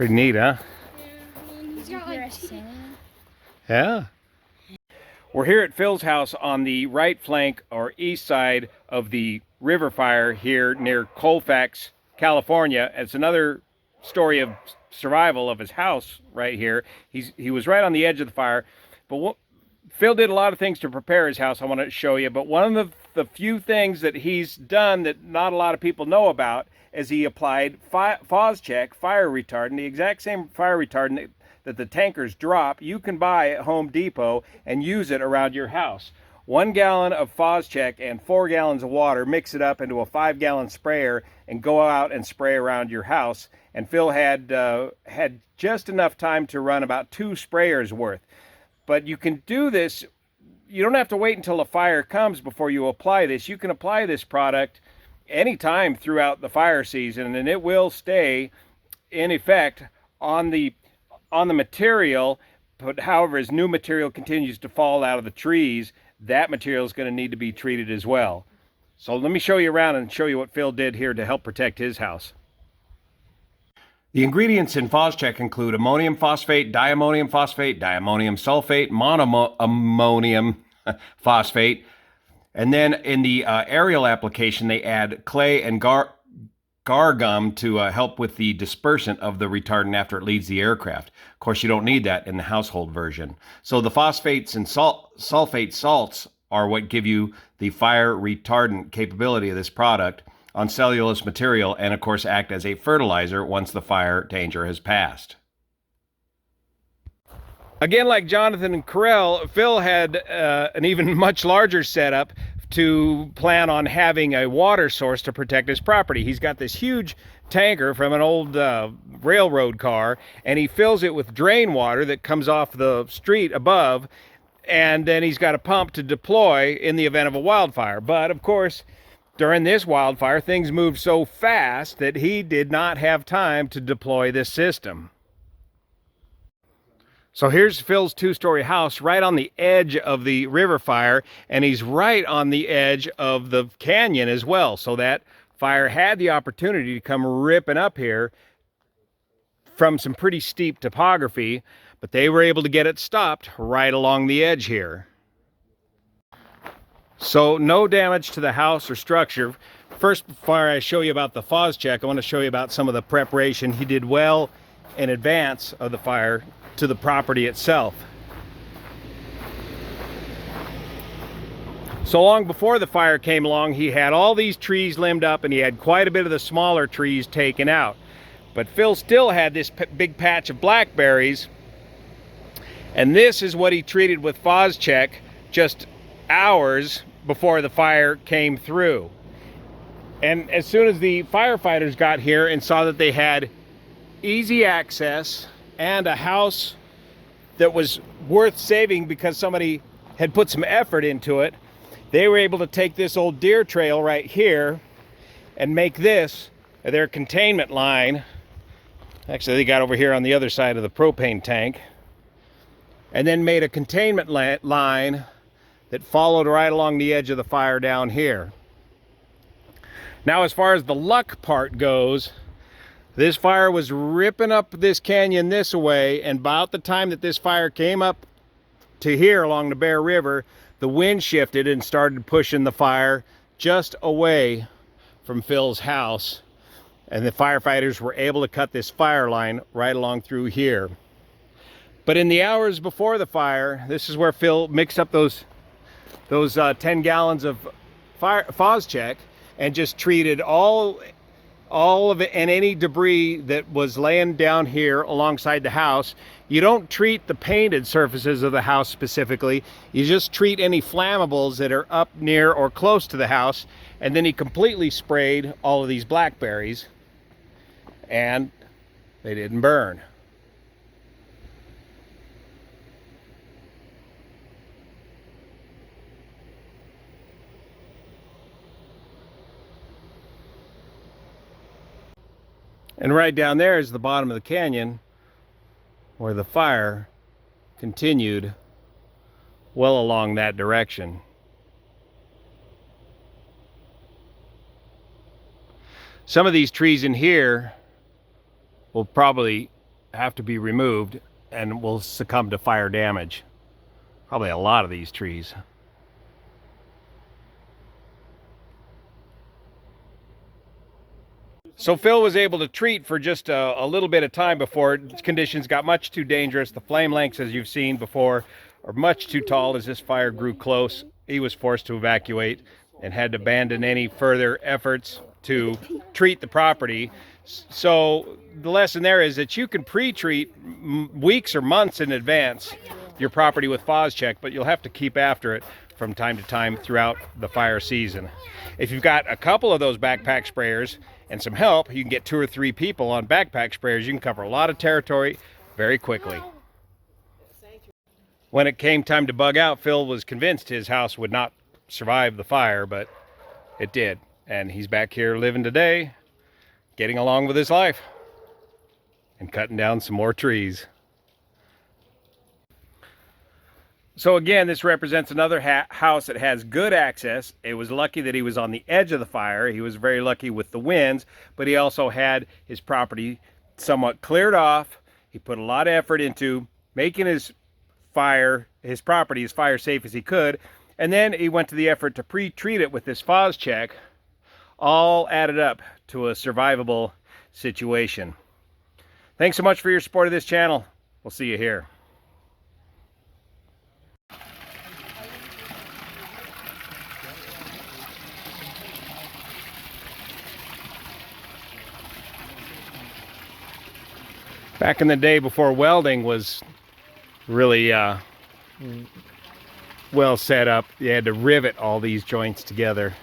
Pretty neat, huh? He's got like Yeah. We're here at Phil's house on the right flank or east side of the river fire here near Colfax, California. It's another story of survival of his house right here. He was right on the edge of the fire, but Phil did a lot of things to prepare his house I want to show you, but one of the few things that he's done that not a lot of people know about is he applied Phos-Chek fire retardant, the exact same fire retardant that the tankers drop, you can buy at Home Depot and use it around your house. 1 gallon of Phos-Chek and 4 gallons of water, mix it up into a 5-gallon sprayer and go out and spray around your house. And Phil had just enough time to run about 2 sprayers worth. But you can do this, you don't have to wait until a fire comes before you apply this. You can apply this product anytime throughout the fire season and it will stay in effect on the material. But however, as new material continues to fall out of the trees, that material is going to need to be treated as well. So let me show you around and show you what Phil did here to help protect his house. The ingredients in Phos-Chek include ammonium phosphate, diammonium phosphate, diammonium sulfate, monoammonium phosphate, and then in the aerial application they add clay and gar gum to help with the dispersant of the retardant after it leaves the aircraft. Of course, you don't need that in the household version. So the phosphates and sulfate salts are what give you the fire retardant capability of this product on cellulose material and, of course, act as a fertilizer once the fire danger has passed. Again, like Jonathan and Carell, Phil had an even much larger setup to plan on having a water source to protect his property. He's got this huge tanker from an old railroad car, and he fills it with drain water that comes off the street above, and then he's got a pump to deploy in the event of a wildfire. But of course, during this wildfire, things moved so fast that he did not have time to deploy this system. So here's Phil's 2-story house right on the edge of the river fire, and he's right on the edge of the canyon as well. So that fire had the opportunity to come ripping up here from some pretty steep topography, but they were able to get it stopped right along the edge here. So no damage to the house or structure. First, before I show you about the Phos-Chek, I want to show you about some of the preparation he did well in advance of the fire to the property itself. So long before the fire came along, he had all these trees limbed up and he had quite a bit of the smaller trees taken out. But Phil still had this big patch of blackberries, and this is what he treated with Phos-Chek just hours before the fire came through. And as soon as the firefighters got here and saw that they had easy access and a house that was worth saving because somebody had put some effort into it, they were able to take this old deer trail right here and make this their containment line. Actually, they got over here on the other side of the propane tank, and then made a containment line that followed right along the edge of the fire down here. Now, as far as the luck part goes, this fire was ripping up this canyon this way, and about the time that this fire came up to here along the Bear River, the wind shifted and started pushing the fire just away from Phil's house, and the firefighters were able to cut this fire line right along through here. But in the hours before the fire, this is where Phil mixed up those 10 gallons of Phos-Chek and just treated all of it and any debris that was laying down here alongside the house. You don't treat the painted surfaces of the house specifically. You just treat any flammables that are up near or close to the house. And then he completely sprayed all of these blackberries, and they didn't burn. And right down there is the bottom of the canyon where the fire continued well along that direction. Some of these trees in here will probably have to be removed and will succumb to fire damage. Probably a lot of these trees. So Phil was able to treat for just a little bit of time before conditions got much too dangerous. The flame lengths, as you've seen before, are much too tall. As this fire grew close, he was forced to evacuate and had to abandon any further efforts to treat the property. So the lesson there is that you can pre-treat weeks or months in advance your property with Phos-Chek, but you'll have to keep after it from time to time throughout the fire season. If you've got a couple of those backpack sprayers and some help, you can get 2 or 3 people on backpack sprayers. You can cover a lot of territory very quickly. When it came time to bug out, Phil was convinced his house would not survive the fire, but it did. And he's back here living today, getting along with his life and cutting down some more trees. So again, this represents another house that has good access. It was lucky that he was on the edge of the fire. He was very lucky with the winds, but he also had his property somewhat cleared off. He put a lot of effort into making his property as fire safe as he could. And then he went to the effort to pre-treat it with this Phos-Chek. All added up to a survivable situation. Thanks so much for your support of this channel. We'll see you here. Back in the day before welding was really well set up, you had to rivet all these joints together.